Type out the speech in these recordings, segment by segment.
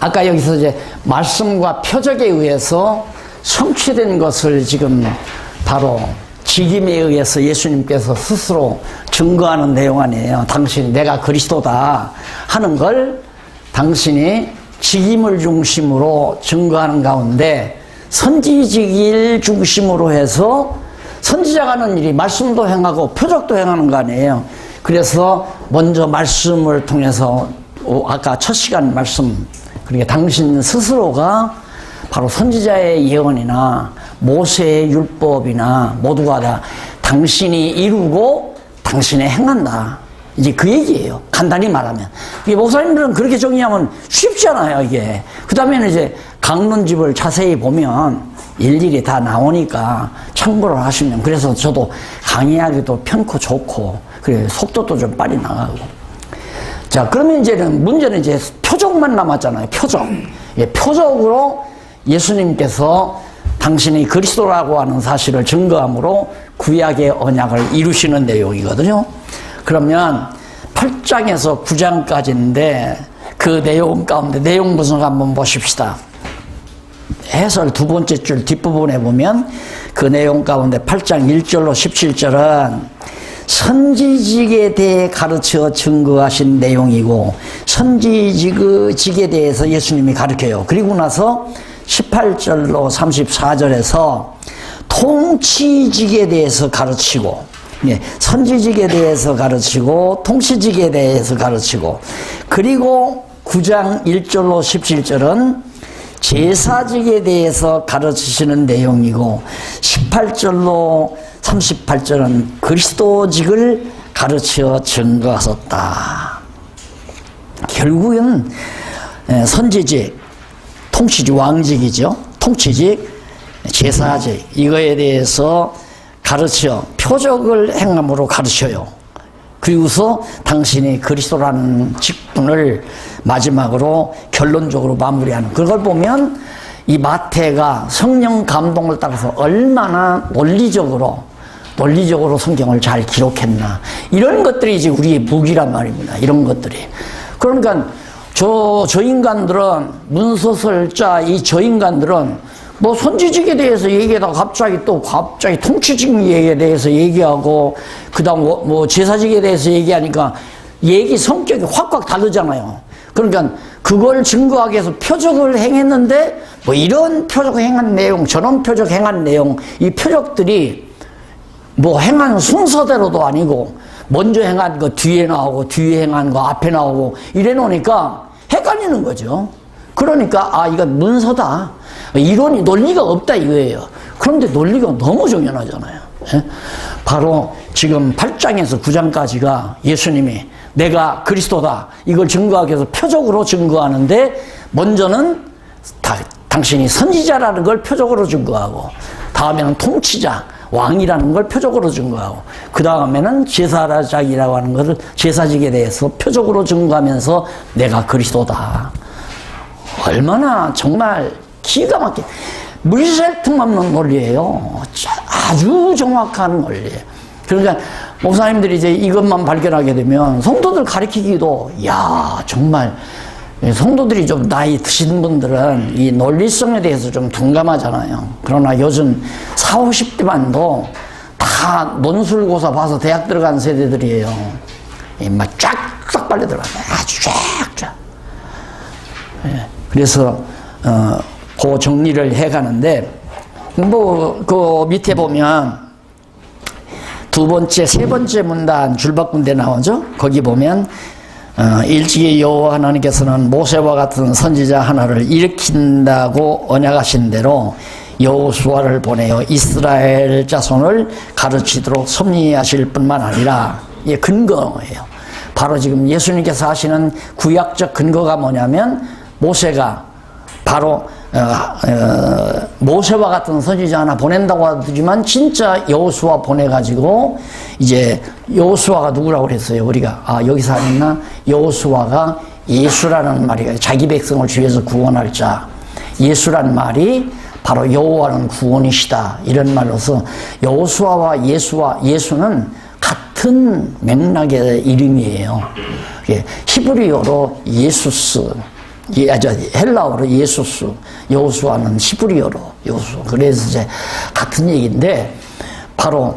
아까 여기서 이제 말씀과 표적에 의해서 성취된 것을 지금 바로 직임에 의해서 예수님께서 스스로 증거하는 내용 아니에요. 당신이 내가 그리스도다 하는 걸 당신이 직임을 중심으로 증거하는 가운데 선지직일 중심으로 해서 선지자가 하는 일이 말씀도 행하고 표적도 행하는 거 아니에요. 그래서 먼저 말씀을 통해서 아까 첫 시간 말씀, 그러니까 당신 스스로가 바로 선지자의 예언이나 모세의 율법이나 모두가 다 당신이 이루고 당신이 행한다. 이제 그 얘기예요. 간단히 말하면. 이게 목사님들은 그렇게 정리하면 쉽잖아요, 이게. 그 다음에는 이제 강론집을 자세히 보면 일일이 다 나오니까 참고를 하시면. 그래서 저도 강의하기도 편코 좋고, 그래, 속도도 좀 빨리 나가고. 자, 그러면 이제는 문제는 이제 표적만 남았잖아요. 표적. 예, 표적으로 예수님께서 당신이 그리스도라고 하는 사실을 증거함으로 구약의 언약을 이루시는 내용이거든요. 그러면 8장에서 9장까지인데 그 내용 가운데 내용 분석 한번 보십시다. 해설 두 번째 줄 뒷부분에 보면 그 내용 가운데 8장 1절로 17절은 선지직에 대해 가르쳐 증거하신 내용이고 선지직에 대해서 예수님이 가르쳐요. 그리고 나서 18절로 34절에서 통치직에 대해서 가르치고, 예, 선지직에 대해서 가르치고 통치직에 대해서 가르치고, 그리고 9장 1절로 17절은 제사직에 대해서 가르치시는 내용이고 18절로 38절은 그리스도직을 가르쳐 증거하셨다. 결국은 선지직, 통치직, 왕직이죠. 통치직, 제사직, 이거에 대해서 가르쳐 표적을 행함으로 가르쳐요. 그리고서 당신이 그리스도라는 직분을 마지막으로 결론적으로 마무리하는, 그걸 보면 이 마태가 성령 감동을 따라서 얼마나 논리적으로 성경을 잘 기록했나, 이런 것들이 이제 우리의 무기란 말입니다. 이런 것들이. 그러니까 저 인간들은, 문서설자 저 인간들은 뭐 선지직에 대해서 얘기하다가 갑자기 통치직에 대해서 얘기하고, 그 다음 뭐 제사직에 대해서 얘기하니까 얘기 성격이 확 다르잖아요. 그러니까 그걸 증거하기 위해서 표적을 행했는데 뭐 이런 표적 행한 내용, 저런 표적 행한 내용, 이 표적들이 뭐 행한 순서대로도 아니고 먼저 행한 거 뒤에 나오고 뒤에 행한 거 앞에 나오고 이래 놓으니까 헷갈리는 거죠. 그러니까 이건 문서다, 이론이 논리가 없다 이거예요. 그런데 논리가 너무 정연하잖아요. 예? 바로 지금 8장에서 9장까지가 예수님이 내가 그리스도다 이걸 증거하기 위해서 표적으로 증거하는데, 먼저는 당신이 선지자라는 걸 표적으로 증거하고, 다음에는 통치자, 왕이라는 걸 표적으로 증거하고, 그 다음에는 제사장이라고 하는 것을, 제사직에 대해서 표적으로 증거하면서 내가 그리스도다. 얼마나 정말 기가 막힌, 물샐 틈 없는 논리예요. 아주 정확한 논리예요. 그러니까 목사님들이 이제 이것만 발견하게 되면 성도들 가르치기도, 정말 성도들이 좀 나이 드신 분들은 이 논리성에 대해서 좀 둔감하잖아요. 그러나 요즘 40, 50대만도 다 논술고사 봐서 대학 들어간 세대들이에요. 막 쫙쫙 빨려 들어가요. 아주 쫙쫙. 예. 그래서 그 정리를 해가는데, 그 밑에 보면 두 번째, 세 번째 문단 줄바꾼 데 나오죠. 거기 보면 일찍이 여호와 하나님께서는 모세와 같은 선지자 하나를 일으킨다고 언약하신 대로 여호수아를 보내어 이스라엘 자손을 가르치도록 섭리하실 뿐만 아니라, 이게 근거예요. 바로 지금 예수님께서 하시는 구약적 근거가 뭐냐면, 모세가 바로 모세와 같은 선지자 하나 보낸다고 하지만 진짜 여호수아 보내가지고, 이제 여호수아가 누구라고 그랬어요? 우리가 여기서 하였나? 여호수아가 예수라는 말이, 자기 백성을 주에서 구원할 자, 예수란 말이 바로 여호와는 구원이시다, 이런 말로서 여호수아와 예수는 같은 맥락의 이름이에요. 히브리어로 예수스, 헬라어로 예수스, 여호수아는 히브리어로 여호수. 그래서 이제 같은 얘기인데, 바로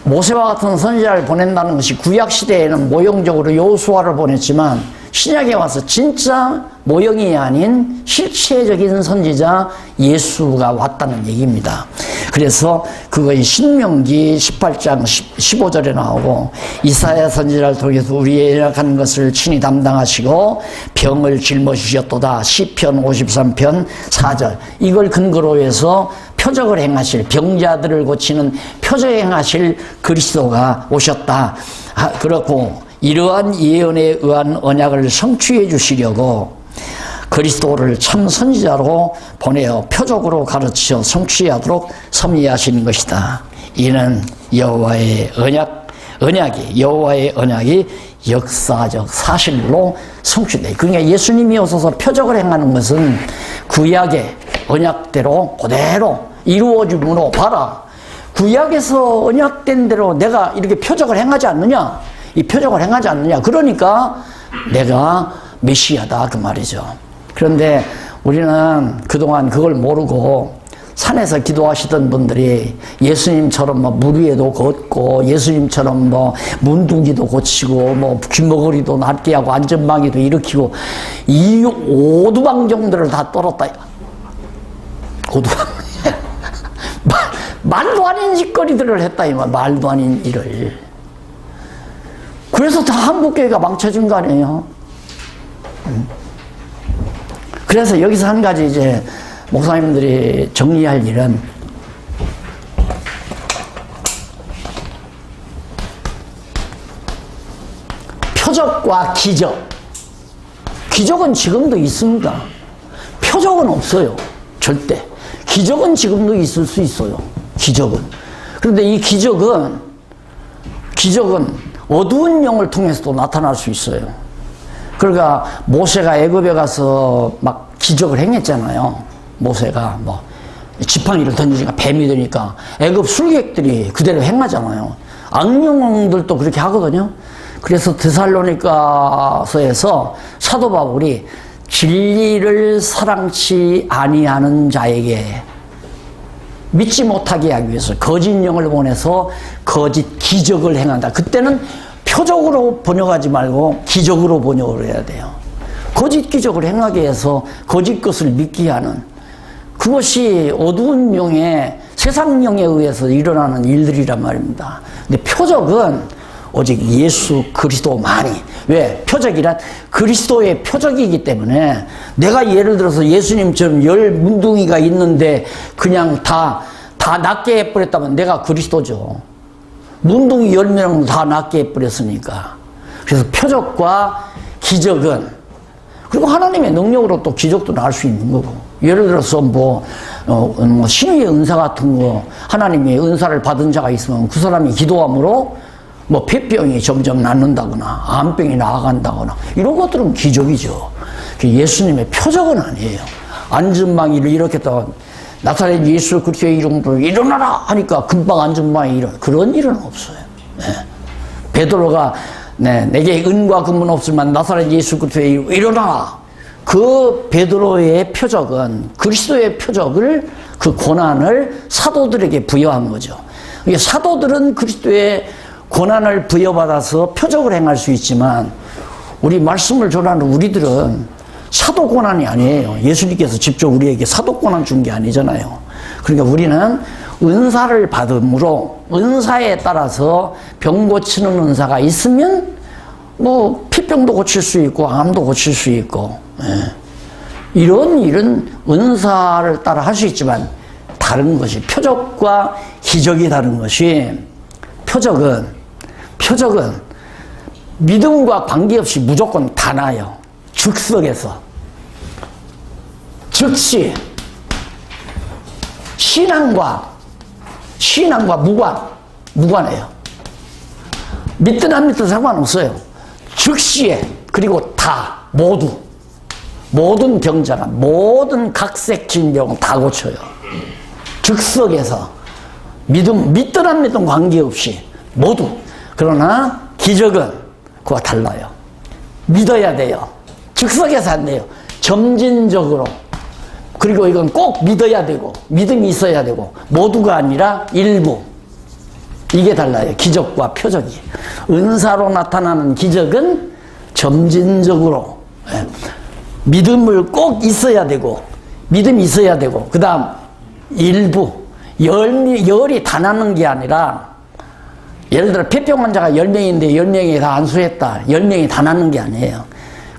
모세와 같은 선지자를 보낸다는 것이 구약 시대에는 모형적으로 여호수아를 보냈지만, 신약에 와서 진짜 모형이 아닌 실체적인 선지자 예수가 왔다는 얘기입니다. 그래서 그것이 신명기 18장 15절에 나오고, 이사야 선지자를 통해서 우리의 연약한 것을 친히 담당하시고 병을 짊어지셨도다. 시편 53편 4절. 이걸 근거로 해서 표적을 행하실, 병자들을 고치는 표적 행하실 그리스도가 오셨다. 그렇고 이러한 예언에 의한 언약을 성취해 주시려고 그리스도를 참 선지자로 보내어 표적으로 가르쳐 성취하도록 섭리하시는 것이다. 이는 여호와의 언약이 역사적 사실로 성취돼. 그러니까 예수님이 오셔서 표적을 행하는 것은 구약의 언약대로 그대로 이루어짐으로, 봐라, 구약에서 언약된 대로 내가 이렇게 표적을 행하지 않느냐, 이 표적을 행하지 않느냐, 그러니까 내가 메시아다, 그 말이죠. 그런데 우리는 그동안 그걸 모르고 산에서 기도하시던 분들이 예수님처럼 뭐 물 위에도 걷고, 예수님처럼 뭐 문둥이도 고치고, 뭐 귀머거리도 낫게 하고, 안전망이도 일으키고, 이 오두방정들을 다 떨었다. 오두방. 말도 아닌 짓거리들을 했다, 이 말. 말도 아닌 일을. 그래서 다 한국교회가 망쳐진 거 아니에요? 그래서 여기서 한 가지 이제 목사님들이 정리할 일은, 표적과 기적. 기적은 지금도 있습니다. 표적은 없어요. 절대. 기적은 지금도 있을 수 있어요. 기적은. 그런데 이 기적은 어두운 영을 통해서도 나타날 수 있어요. 그러니까 모세가 애굽에 가서 막 기적을 행했잖아요. 모세가 뭐 지팡이를 던지니까 뱀이 되니까 애굽 술객들이 그대로 행하잖아요. 악령들도 그렇게 하거든요. 그래서 데살로니가서에서 사도 바울이 진리를 사랑치 아니하는 자에게 믿지 못하게 하기 위해서 거짓 영을 보내서 거짓 기적을 행한다. 그때는 표적으로 번역하지 말고 기적으로 번역을 해야 돼요. 거짓 기적을 행하게 해서 거짓 것을 믿게 하는, 그것이 어두운 영의, 세상 영에 의해서 일어나는 일들이란 말입니다. 근데 표적은 오직 예수 그리스도만이. 왜? 표적이란 그리스도의 표적이기 때문에, 내가 예를 들어서 예수님처럼 10 문둥이가 있는데 그냥 다 낫게 해버렸다면 내가 그리스도죠. 문둥이 10명 다 낫게 해버렸으니까. 그래서 표적과 기적은, 그리고 하나님의 능력으로 또 기적도 날 수 있는 거고, 예를 들어서 뭐 신유의 은사 같은 거, 하나님의 은사를 받은 자가 있으면 그 사람이 기도함으로 뭐 폐병이 점점 낫는다거나 암병이 나아간다거나, 이런 것들은 기적이죠. 예수님의 표적은 아니에요. 안전망이를 일으켰다가 나사렛 예수 그리스도의 이름으로 일어나라 하니까 금방 안전망이 그런 일은 없어요. 네. 베드로가 내게 은과 금은 없지만 나사렛 예수 그리스도의 이름으로 일어나라. 그 베드로의 표적은 그리스도의 표적을, 그 고난을 사도들에게 부여한 거죠. 사도들은 그리스도의 고난을 부여받아서 표적을 행할 수 있지만, 우리 말씀을 전하는 우리들은 사도 고난이 아니에요. 예수님께서 직접 우리에게 사도 고난 준 게 아니잖아요. 그러니까 우리는 은사를 받음으로, 은사에 따라서 병 고치는 은사가 있으면 뭐 피병도 고칠 수 있고 암도 고칠 수 있고, 이런 일은 은사를 따라 할 수 있지만, 다른 것이 표적과 기적이 다른 것이, 표적은 믿음과 관계없이 무조건 다 나요. 즉석에서. 즉시. 신앙과 무관해요. 믿든 안 믿든 상관없어요. 즉시에. 그리고 다, 모든 병자가, 모든 각색 질병 다 고쳐요. 즉석에서. 믿든 안 믿든 관계없이 모두. 그러나 기적은 그와 달라요. 믿어야 돼요. 즉석에서 안 돼요. 점진적으로. 그리고 이건 꼭 믿어야 되고 믿음이 있어야 되고 모두가 아니라 일부. 이게 달라요. 기적과 표적이. 은사로 나타나는 기적은 점진적으로 믿음을 꼭 있어야 되고 믿음이 있어야 되고 그 다음 일부 열이 다 나는 게 아니라 예를 들어 폐병 환자가 10명인데 10명이 다 안수했다. 10명이 다 낫는 게 아니에요.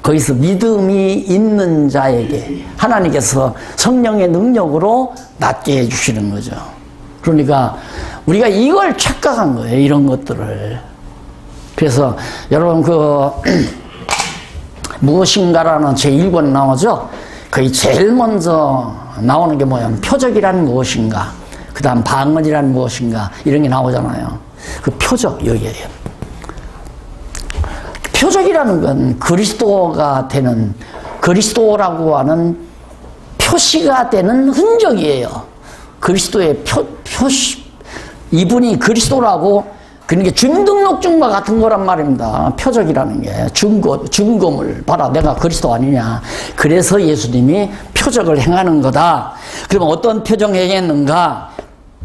거기서 믿음이 있는 자에게 하나님께서 성령의 능력으로 낫게 해주시는 거죠. 그러니까 우리가 이걸 착각한 거예요. 이런 것들을. 그래서 여러분 무엇인가라는 제1권 나오죠. 거의 제일 먼저 나오는 게 뭐냐면 표적이란 무엇인가, 그 다음 방언이란 무엇인가 이런 게 나오잖아요. 그 표적 여기에요. 표적이라는 건 그리스도가 되는, 그리스도라고 하는 표시가 되는 흔적이에요. 그리스도의 표시, 이분이 그리스도라고, 그러니까 주민등록증과 같은 거란 말입니다. 표적이라는 게 증거물 봐라 내가 그리스도 아니냐. 그래서 예수님이 표적을 행하는 거다. 그럼 어떤 표적 행했는가?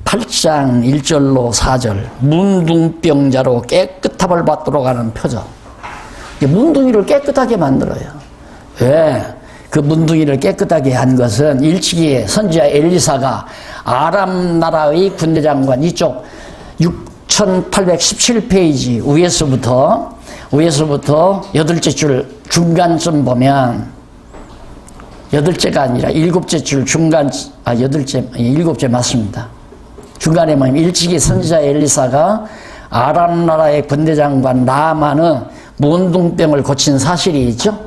8장 1절로 4절 문둥병자로 깨끗함을 받도록 하는 표적. 문둥이를 깨끗하게 만들어요. 왜? 그 문둥이를 깨끗하게 한 것은 일찍이 선지자 엘리사가 아람 나라의 군대장관, 이쪽 6817페이지 위에서부터 8째 줄 중간쯤 보면, 8째가 아니라 7째 줄 중간, 7째 맞습니다. 중간에 보면 일찍이 선지자 엘리사가 아람 나라의 군대장관 나아만의 문둥병을 고친 사실이 있죠.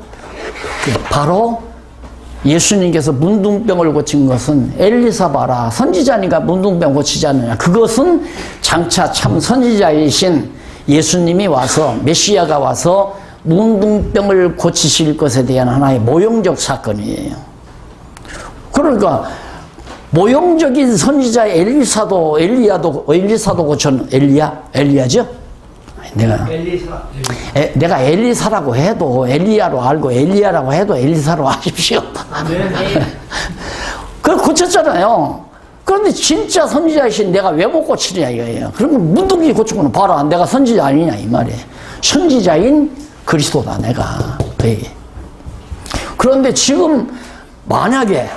바로 예수님께서 문둥병을 고친 것은 엘리사 봐라 선지자니까 문둥병 고치지 않느냐. 그것은 장차 참 선지자이신 예수님이 와서, 메시아가 와서 문둥병을 고치실 것에 대한 하나의 모형적 사건이에요. 그러니까 모형적인 선지자 엘리사도 엘리야죠? 내가 엘리사라고 해도 엘리야로 알고 엘리야라고 해도 엘리사로 하십시오. 그걸 고쳤잖아요. 그런데 진짜 선지자이신 내가 왜 못 고치냐 이거예요. 그러면 문둥이 고치고는 봐라 내가 선지자 아니냐 이 말이에요. 선지자인 그리스도다 내가. 그런데 지금 만약에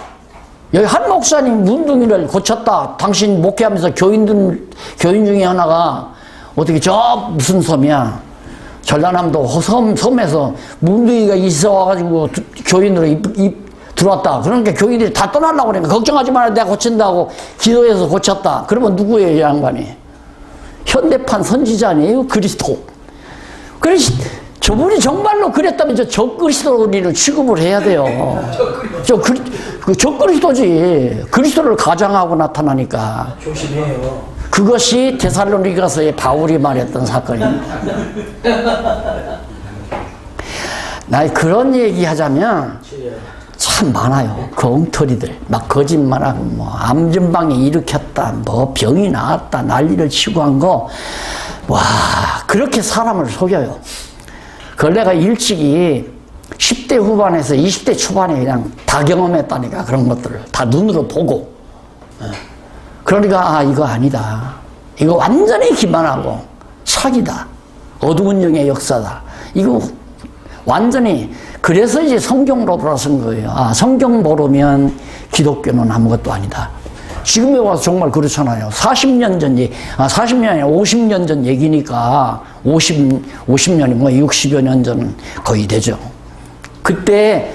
여기 한 목사님 문둥이를 고쳤다. 당신 목회하면서 교인 중에 하나가 어떻게 저 무슨 섬이야? 전라남도 섬에서 문둥이가 있어가지고 교인으로 들어왔다. 그러니까 교인들이 다 떠나려고 그러니까 걱정하지 마라 내가 고친다고 기도해서 고쳤다. 그러면 누구예요 이 양반이? 현대판 선지자 아니에요? 그리스도. 그래서 저분이 정말로 그랬다면 저 그리스도를 취급을 해야 돼요. 저 그리스도지. 그리스도를 가장하고 나타나니까. 조심해요. 그것이 데살로니가서의 바울이 말했던 사건입니다. 나 그런 얘기 하자면 참 많아요. 그 엉터리들. 막 거짓말하고 뭐 암전방에 일으켰다. 뭐 병이 나왔다. 난리를 치고 한 거. 와, 그렇게 사람을 속여요. 그걸 내가 일찍이 10대 후반에서 20대 초반에 그냥 다 경험했다니까. 그런 것들을 다 눈으로 보고. 그러니까 이거 아니다. 이거 완전히 기만하고 사기다. 어두운 영의 역사다. 이거 완전히. 그래서 이제 성경으로 돌아선 거예요. 성경 모르면 기독교는 아무것도 아니다. 지금에 와서 정말 그렇잖아요. 40년 전 40년이 아니라 50년 전 얘기니까 50년이 뭐 60여 년 전 거의 되죠. 그때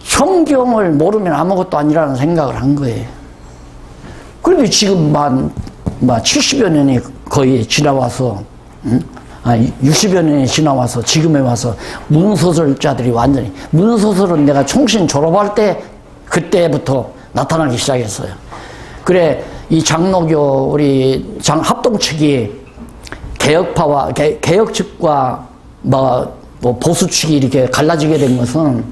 성경을 모르면 아무것도 아니라는 생각을 한 거예요. 그런데 지금 70여 년이 거의 지나와서, 60여 년이 지나와서 지금에 와서 문소설자들이 완전히, 문소설은 내가 총신 졸업할 때 그때부터 나타나기 시작했어요. 그래 이 장로교 우리 합동 측이 개혁파와 개혁 측과 뭐 보수 측이 이렇게 갈라지게 된 것은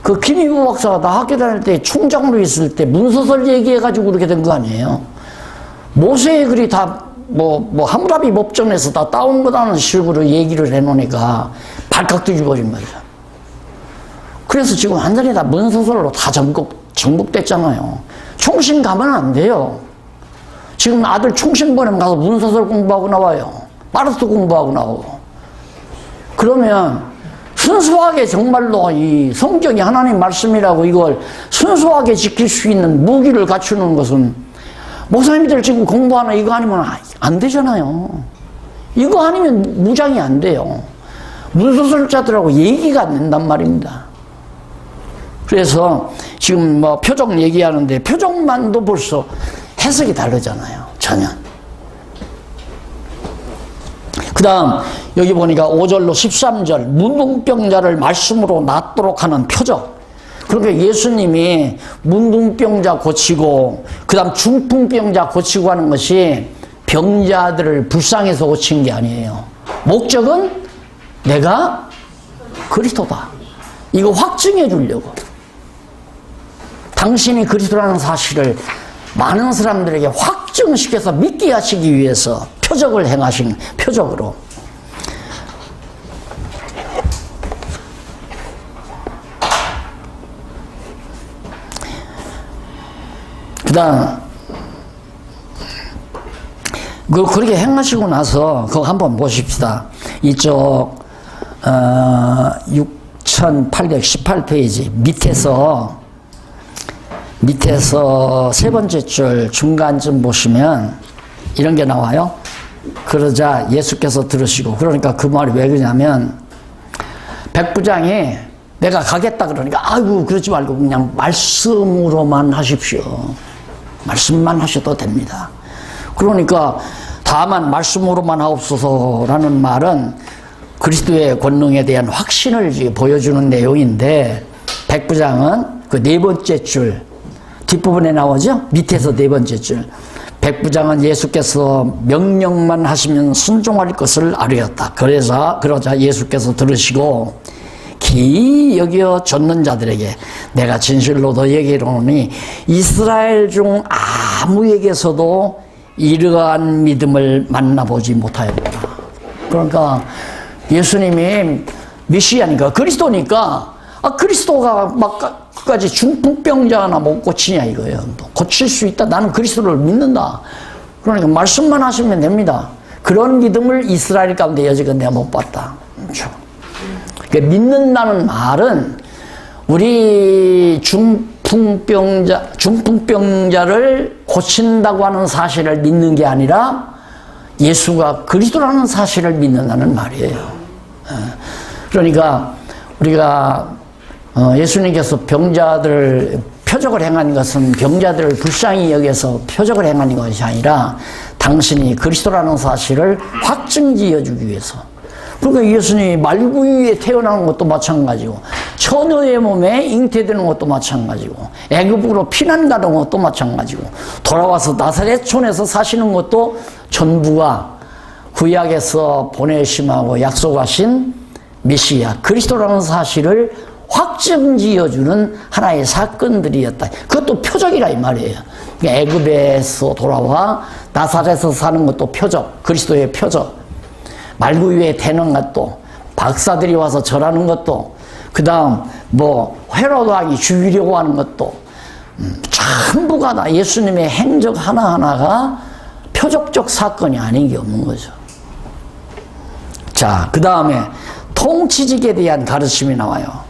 그 김희부 박사가 나 학교 다닐 때 총장으로 있을 때 문소설 얘기해가지고 그렇게 된 거 아니에요. 모세의 글이 다 하무라비 법정에서 다 따온 거다는 식으로 얘기를 해놓으니까 발칵 뒤집어진 거죠. 그래서 지금 완전히 다 문서설로 다 정복됐잖아요. 총신 가면 안 돼요. 지금 아들 총신 보내면 가서 문서설 공부하고 나와요. 마르스 공부하고 나오고. 그러면 순수하게 정말로 이 성경이 하나님 말씀이라고 이걸 순수하게 지킬 수 있는 무기를 갖추는 것은 목사님들 지금 공부하나 이거 아니면 안 되잖아요. 이거 아니면 무장이 안 돼요. 문서설자들하고 얘기가 안 된단 말입니다. 그래서 지금 표적 얘기하는데 표적만도 벌써 해석이 다르잖아요. 전혀. 그 다음 여기 보니까 5절로 13절 문둥병자를 말씀으로 낫도록 하는 표적. 그러니까 예수님이 문둥병자 고치고 그 다음 중풍병자 고치고 하는 것이 병자들을 불쌍해서 고친 게 아니에요. 목적은 내가 그리스도다. 이거 확증해 주려고. 당신이 그리스도라는 사실을 많은 사람들에게 확증시켜서 믿게 하시기 위해서 표적을 행하신 표적으로. 그 다음 그렇게 행하시고 나서 그거 한번 보십시다. 이쪽 6818페이지 밑에서 세 번째 줄 중간쯤 보시면 이런 게 나와요. 그러자 예수께서 들으시고, 그러니까 그 말이 왜 그러냐면 백부장이 내가 가겠다 그러니까 아이고 그러지 말고 그냥 말씀으로만 하십시오. 말씀만 하셔도 됩니다. 그러니까 다만 말씀으로만 하옵소서라는 말은 그리스도의 권능에 대한 확신을 보여주는 내용인데, 백부장은 그 네 번째 줄 뒷부분에 나오죠? 밑에서 네 번째 줄. 백부장은 예수께서 명령만 하시면 순종할 것을 아뢰었다. 그러자 예수께서 들으시고 기이 여겨 좇는 자들에게 내가 진실로 너희에게 이르노니 이스라엘 중 아무에게서도 이러한 믿음을 만나보지 못하였다. 그러니까 예수님이 메시아니까 그리스도니까 그리스도가 막 끝까지 중풍병자 하나 못 고치냐 이거예요. 고칠 수 있다. 나는 그리스도를 믿는다. 그러니까 말씀만 하시면 됩니다. 그런 믿음을 이스라엘 가운데 여지껏 내가 못 봤다. 그렇죠. 그러니까 믿는다는 말은 우리 중풍병자를 고친다고 하는 사실을 믿는 게 아니라 예수가 그리스도라는 사실을 믿는다는 말이에요. 그러니까 우리가 예수님께서 병자들 표적을 행한 것은 병자들을 불쌍히 여겨서 표적을 행한 것이 아니라 당신이 그리스도라는 사실을 확증지어주기 위해서. 그러니까 예수님이 말구유에 태어나는 것도 마찬가지고 처녀의 몸에 잉태되는 것도 마찬가지고 애굽으로 피난 가는 것도 마찬가지고 돌아와서 나사렛촌에서 사시는 것도 전부가 구약에서 보내심하고 약속하신 메시아 그리스도라는 사실을 확증지어주는 하나의 사건들이었다. 그것도 표적이라 이 말이에요. 그러니까 애굽에서 돌아와 나사렛에서 사는 것도 표적, 그리스도의 표적. 말구유에 태는 것도, 박사들이 와서 절하는 것도, 그 다음 헤로드 왕이 죽이려고 하는 것도 전부가 다 예수님의 행적 하나하나가 표적적 사건이 아닌 게 없는 거죠. 자, 그 다음에 통치직에 대한 가르침이 나와요.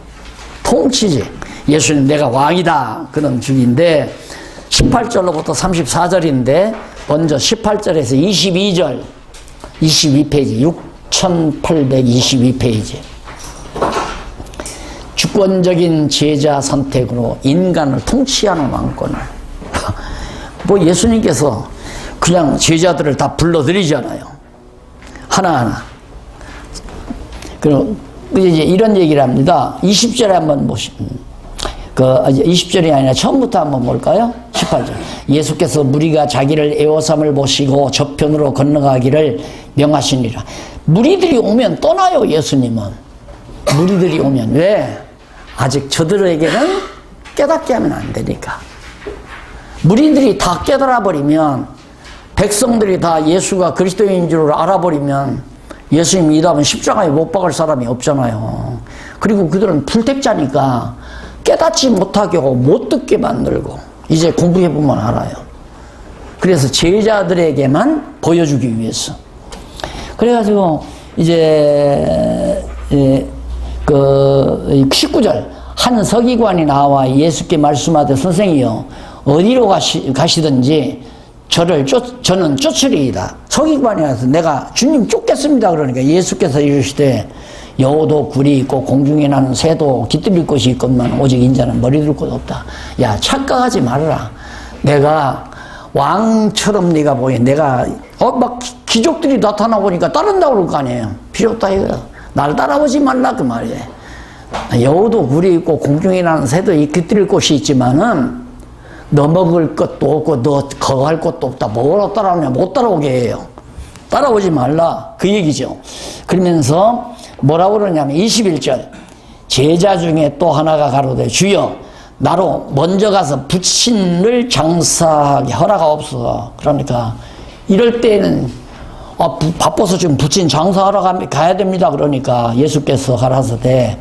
통치직. 예수님 내가 왕이다. 그런 주기인데 18절로부터 34절인데 먼저 18절에서 22절 22페이지 6822페이지 주권적인 제자 선택으로 인간을 통치하는 왕권을 예수님께서 그냥 제자들을 다 불러들이잖아요. 하나하나. 그리고 이제 이런 얘기를 합니다. 20절에 한번 보시면 20절이 아니라 처음부터 한번 볼까요? 18절. 예수께서 무리가 자기를 애워삼을 보시고 저편으로 건너가기를 명하시니라. 무리들이 오면 떠나요, 예수님은. 무리들이 오면. 왜? 아직 저들에게는 깨닫게 하면 안 되니까. 무리들이 다 깨달아 버리면 백성들이 다 예수가 그리스도인 줄 알아버리면 예수님 이 다음에 십자가에 못 박을 사람이 없잖아요. 그리고 그들은 불택자니까 깨닫지 못하게 하고 못 듣게 만들고, 이제 공부해보면 알아요. 그래서 제자들에게만 보여주기 위해서. 그래가지고 이제 그 19절 한 서기관이 나와 예수께 말씀하되 선생이여 어디로 가시든지 저는 쫓으리이다. 서기관이 와서 내가 주님 쫓겠습니다. 그러니까 예수께서 이르시되 여우도 굴이 있고 공중에 나는 새도 깃들일 곳이 있건만 오직 인자는 머리 둘 곳 없다. 야, 착각하지 말아라. 내가 왕처럼 네가 보여. 내가 막 귀족들이 나타나 보니까 따른다고 그럴 거 아니에요. 필요 없다 이거야. 날 따라오지 말라 그 말이에요. 여우도 굴이 있고 공중에 나는 새도 깃들일 곳이 있지만은 너 먹을 것도 없고 너 거할 것도 없다. 뭐로 따라오냐? 못 따라오게 해요. 따라오지 말라 그 얘기죠. 그러면서 뭐라고 그러냐면 21절 제자 중에 또 하나가 가로되 주여 나로 먼저 가서 부친을 장사하게 허락하옵소서. 그러니까 이럴 때는 바빠서 지금 부친 장사하러 가야 됩니다. 그러니까 예수께서 가라사대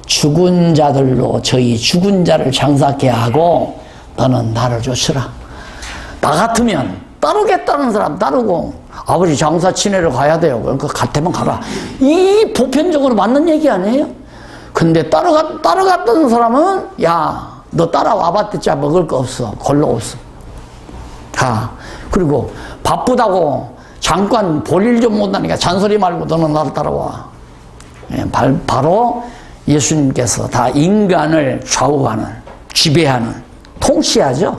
죽은 자들로 저희 죽은 자를 장사케 하고 너는 나를 쫓으라. 나 같으면 따르겠다는 사람 따르고 아버지 장사 친회를 가야 돼요. 그러니까 같으면 가라. 이 보편적으로 맞는 얘기 아니에요? 근데 따라갔던 사람은 야 너 따라와봤자 먹을 거 없어. 걸로 없어. 가. 그리고 바쁘다고 잠깐 볼일 좀 못하니까 잔소리 말고 너는 나를 따라와. 바로 예수님께서 다 인간을 좌우하는, 지배하는, 통치하죠.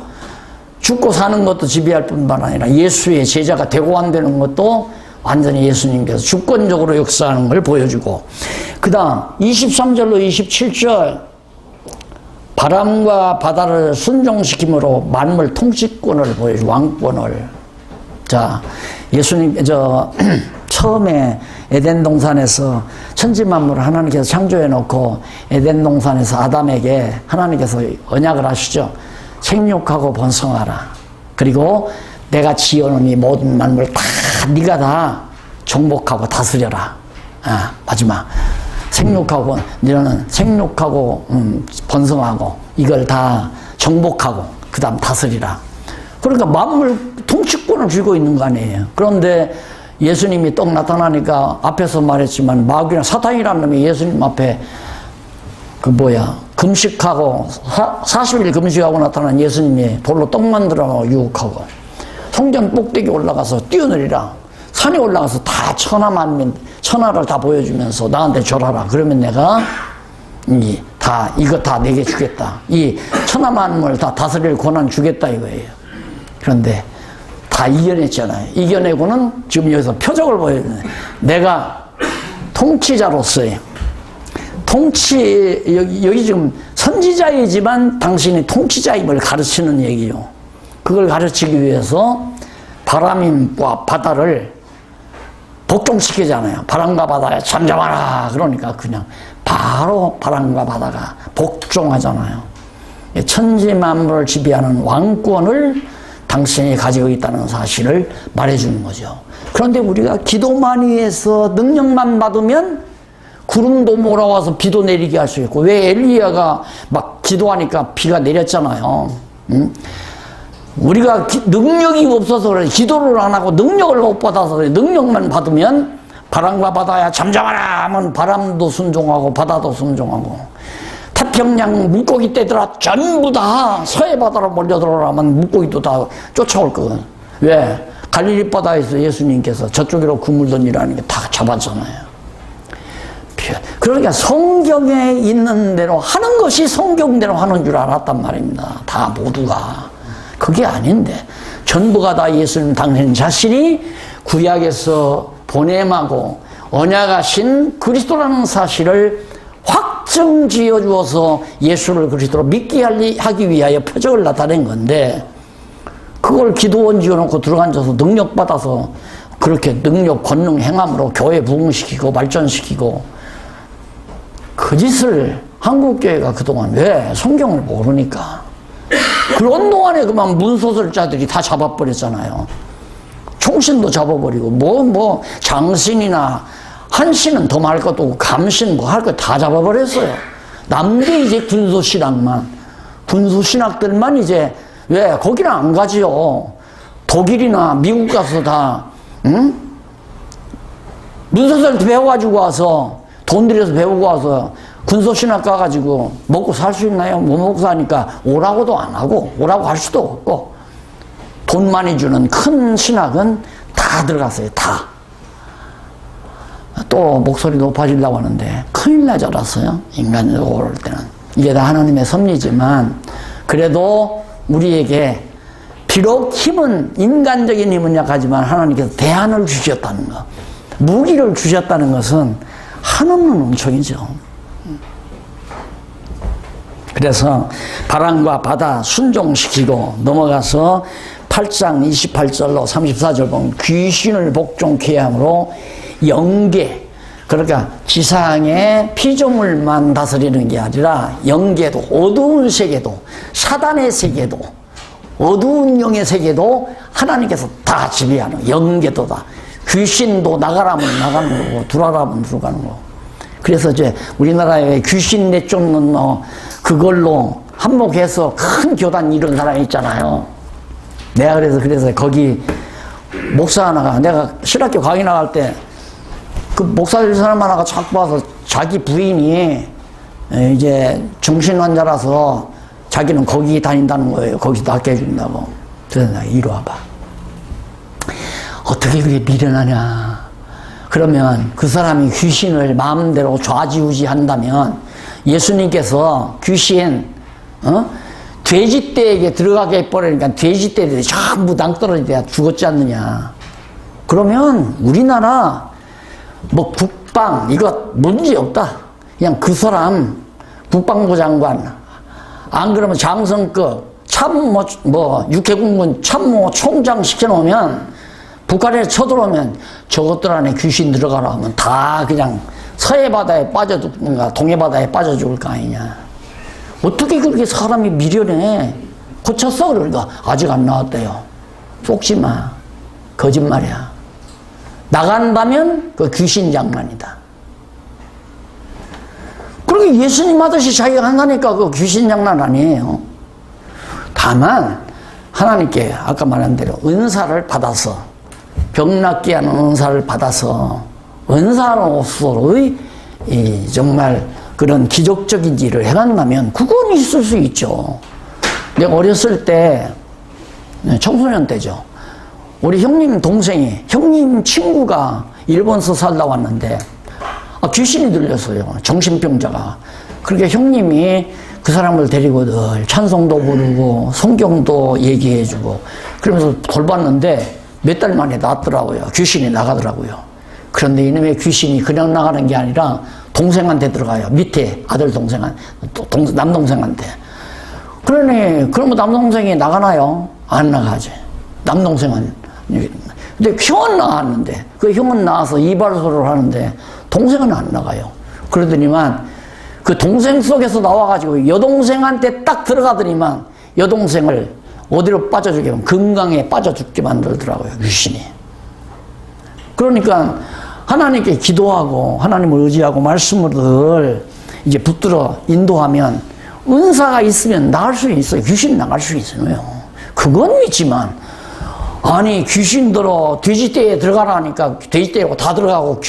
죽고 사는 것도 지배할 뿐만 아니라 예수의 제자가 되고 안 되는 것도 완전히 예수님께서 주권적으로 역사하는 걸 보여주고, 그 다음 23절로 27절 바람과 바다를 순종시킴으로 만물 통치권을 보여주고 왕권을. 자, 예수님 처음에 에덴 동산에서 천지 만물을 하나님께서 창조해 놓고 에덴 동산에서 아담에게 하나님께서 언약을 하시죠. 생육하고 번성하라. 그리고 내가 지어놓은 이 모든 만물 다 네가 다 정복하고 다스려라. 마지막 생육하고 너는 생육하고 번성하고 이걸 다 정복하고 그 다음 다스리라. 그러니까 만물 통치권을 쥐고 있는 거 아니에요. 그런데 예수님이 떡 나타나니까 앞에서 말했지만 마귀나 사탄이라는 놈이 예수님 앞에 금식하고 40일 금식하고 나타난 예수님이 돌로 떡 만들어 유혹하고 성전 꼭대기 올라가서 뛰어내리라. 산에 올라가서 다 천하를 다 보여주면서 나한테 절하라. 그러면 내가 이거 다 내게 주겠다. 이 천하 만물 다 다스릴 권한 주겠다 이거예요. 그런데 다 이겨냈잖아요. 이겨내고는 지금 여기서 표적을 보여주네. 내가 통치자로서의 여기 지금 선지자이지만 당신이 통치자임을 가르치는 얘기요. 그걸 가르치기 위해서 바람과 바다를 복종시키잖아요. 바람과 바다에 잠잠하라. 그러니까 그냥 바로 바람과 바다가 복종하잖아요. 천지 만물을 지배하는 왕권을 당신이 가지고 있다는 사실을 말해주는 거죠. 그런데 우리가 기도만 해서 능력만 받으면 구름도 몰아와서 비도 내리게 할 수 있고, 왜 엘리야가 막 기도하니까 비가 내렸잖아요. 우리가 능력이 없어서 그래. 기도를 안 하고 능력을 못 받아서 그래. 능력만 받으면 바람과 바다야 잠잠하라 하면 바람도 순종하고 바다도 순종하고, 태평양 물고기 떼들아 전부 다 서해 바다로 몰려들어라 하면 물고기도 다 쫓아올 거거든. 왜? 갈릴리 바다에서 예수님께서 저쪽으로 그물 던지라는 게 다 잡았잖아요. 그러니까 성경에 있는 대로 하는 것이 성경대로 하는 줄 알았단 말입니다. 다 모두가. 그게 아닌데 전부가 다 예수님 당신 자신이 구약에서 보냄하고 언약하신 그리스도라는 사실을 확정 지어 주어서 예수를 그리스도로 믿게 하기 위하여 표적을 나타낸 건데, 그걸 기도원 지어놓고 들어앉아서 능력 받아서 그렇게 능력 권능 행함으로 교회 부흥시키고 발전시키고, 그 짓을 한국교회가 그동안 왜? 성경을 모르니까. 그런 동안에 그만 문소설자들이 다 잡아버렸잖아요. 통신도 잡아버리고, 장신이나 한신은 더 말 것도 없고, 감신 뭐 할 거 다 잡아버렸어요. 남는 게 이제 군소신학만. 군소신학들만 이제, 왜, 거기는 안 가지요. 독일이나 미국 가서 다, 응? 문서설 배워가지고 와서, 돈 들여서 배우고 와서, 군소신학 가가지고 먹고 살 수 있나요? 못 먹고 사니까 오라고도 안 하고, 오라고 할 수도 없고, 돈 많이 주는 큰 신학은 다 들어갔어요, 다. 또 목소리 높아지려고 하는데 큰일 나지 않았어요? 인간적으로 올 때는. 이게 다 하나님의 섭리지만 그래도 우리에게 비록 힘은, 인간적인 힘은 약하지만 하나님께서 대안을 주셨다는 것, 무기를 주셨다는 것은 한없는 은총이죠. 그래서 바람과 바다 순종시키고 넘어가서 8장 28절로 34절 보면 귀신을 복종케 함으로 영계, 그러니까 지상의 피조물만 다스리는 게 아니라 영계도, 어두운 세계도, 사단의 세계도, 어두운 영의 세계도 하나님께서 다 지배하는, 영계도다. 귀신도 나가라면 나가는 거고 들어가라면 들어가는 거고. 그래서 이제 우리나라에 귀신 내쫓는 그걸로 한몫해서 큰 교단 이룬 사람이 있잖아요. 내가 그래서 거기 목사 하나가, 내가 신학교 강의 나갈 때 그 목사들 사람 하나가 자꾸 와서 자기 부인이 이제 정신 환자라서 자기는 거기 다닌다는 거예요. 거기서 낫게 해준다고. 그래서 내가 이리 와봐. 어떻게 그게 미련하냐. 그러면 그 사람이 귀신을 마음대로 좌지우지 한다면 예수님께서 귀신, 돼지떼에게 들어가게 해버리니까 돼지떼들이 전부 낭떠러지돼야 죽었지 않느냐. 그러면 우리나라 뭐 국방 이거 문제 없다. 그냥 그 사람 국방부 장관, 안 그러면 장성급 참모 육해공군 참모 총장 시켜놓으면 북한에 쳐들어오면 저것들 안에 귀신 들어가라 하면 다 그냥 서해 바다에 빠져 죽는가 동해 바다에 빠져 죽을 거 아니냐. 어떻게 그렇게 사람이 미련해. 고쳤어? 그러니까 아직 안 나왔대요. 속지 마. 거짓말이야. 나간다면 그 귀신 장난이다. 그렇게 예수님 하듯이 자기가 한다니까 그 귀신 장난 아니에요. 다만 하나님께 아까 말한 대로 은사를 받아서, 병낫게 하는 은사를 받아서 은사로서의 정말 그런 기적적인 일을 해간다면 그건 있을 수 있죠. 내가 어렸을 때, 청소년 때죠. 우리 형님 동생이, 형님 친구가 일본서 살다 왔는데 귀신이 들렸어요. 정신병자가. 그러니까 형님이 그 사람을 데리고 늘 찬송도 부르고 성경도 얘기해주고 그러면서 돌봤는데 몇 달 만에 낫더라고요. 귀신이 나가더라고요. 그런데 이놈의 귀신이 그냥 나가는 게 아니라 동생한테 들어가요. 밑에 아들 동생한테, 남동생한테. 그러면 남동생이 나가나요? 안 나가지. 남동생은. 근데 형은 나갔는데, 그 형은 나와서 이발소를 하는데 동생은 안 나가요. 그러더니만 그 동생 속에서 나와가지고 여동생한테 딱 들어가더니만 여동생을 어디로 빠져주게 하면 금강에 빠져 죽게 만들더라고요, 귀신이. 그러니까 하나님께 기도하고 하나님을 의지하고 말씀을 이제 붙들어 인도하면 은사가 있으면 나갈 수 있어요. 귀신 나갈 수 있어요. 그건 믿지만, 아니 귀신들어 돼지떼에 들어가라 하니까 돼지떼고 다 들어가고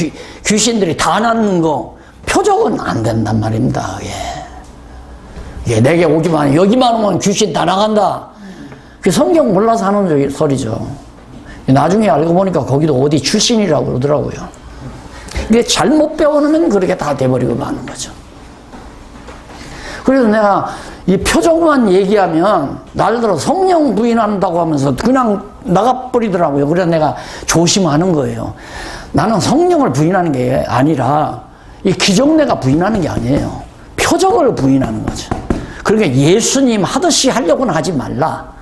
귀신들이 다 낳는 거 표적은 안 된단 말입니다. 예, 내게 오기만 해. 여기만 오면 귀신 다 나간다. 그 성경 몰라서 하는 소리죠. 나중에 알고 보니까 거기도 어디 출신이라고 그러더라고요. 이게 잘못 배워놓으면 그렇게 다 돼버리고 마는 거죠. 그래서 내가 이 표적만 얘기하면 날들어 성령 부인한다고 하면서 그냥 나가버리더라고요. 그래서 내가 조심하는 거예요. 나는 성령을 부인하는 게 아니라 이 기적내가 부인하는 게 아니에요. 표적을 부인하는 거죠. 그러니까 예수님 하듯이 하려고는 하지 말라.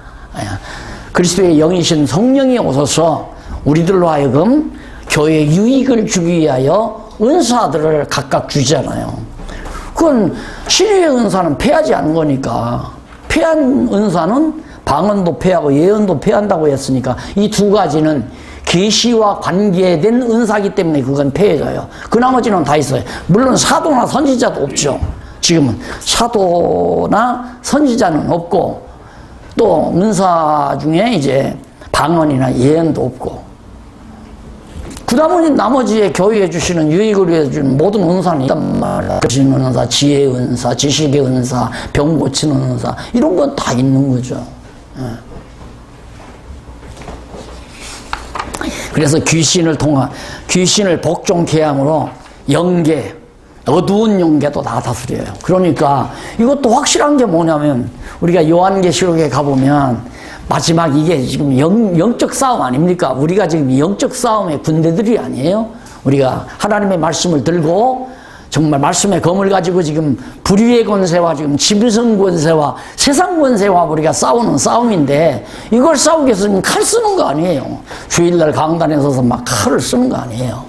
그리스도의 영이신 성령이 오셔서 우리들로 하여금 교회에 유익을 주기 위하여 은사들을 각각 주잖아요. 그건 신유의 은사는 패하지 않는 거니까, 패한 은사는 방언도 패하고 예언도 패한다고 했으니까 이 두 가지는 계시와 관계된 은사이기 때문에 그건 폐해져요. 그 나머지는 다 있어요. 물론 사도나 선지자도 없죠. 지금은 사도나 선지자는 없고, 또 은사 중에 이제 방언이나 예언도 없고, 그 다음에 나머지에 교회에 주시는, 유익을 위해 주는 모든 은사는 있단 말이야. 주시는 은사, 지혜의 은사, 지식의 은사, 병 고치는 은사, 이런 건 다 있는 거죠. 그래서 귀신을 복종케 함으로 영계, 어두운 영계도 다 다스려요. 그러니까 이것도 확실한 게 뭐냐면, 우리가 요한계시록에 가보면 마지막 이게 지금 영적 싸움 아닙니까? 우리가 지금 영적 싸움의 군대들이 아니에요? 우리가 하나님의 말씀을 들고 정말 말씀의 검을 가지고 지금 불의의 권세와 지금 짐승 권세와 세상 권세와 우리가 싸우는 싸움인데, 이걸 싸우기 위해서 지금 칼 쓰는 거 아니에요. 주일날 강단에 서서 막 칼을 쓰는 거 아니에요.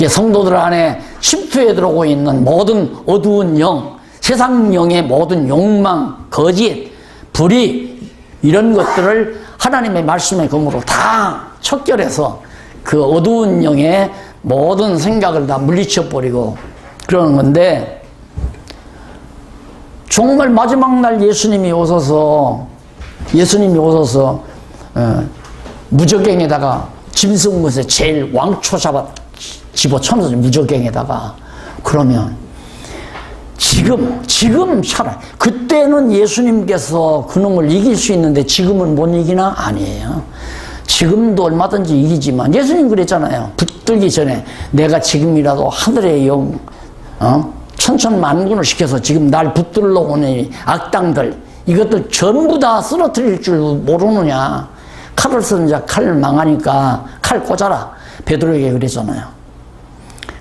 성도들 안에 침투해 들어오고 있는 모든 어두운 영, 세상 영의 모든 욕망, 거짓, 불의, 이런 것들을 하나님의 말씀의 검으로 다 척결해서 그 어두운 영의 모든 생각을 다 물리쳐버리고 그러는 건데, 정말 마지막 날 예수님이 오셔서 무저갱에다가 짐승 것에 제일 왕초 집어쳐넣어서 무저갱에다가, 그러면 지금 차라리, 그때는 예수님께서 그놈을 이길 수 있는데 지금은 못 이기나? 아니에요. 지금도 얼마든지 이기지만, 예수님 그랬잖아요. 붙들기 전에 내가 지금이라도 하늘의 영, 천천만군을 시켜서 지금 날 붙들러 오는 악당들, 이것들 전부 다 쓰러뜨릴 줄 모르느냐. 칼을 쓰는 자 칼 망하니까 칼 꽂아라. 베드로에게 그랬잖아요.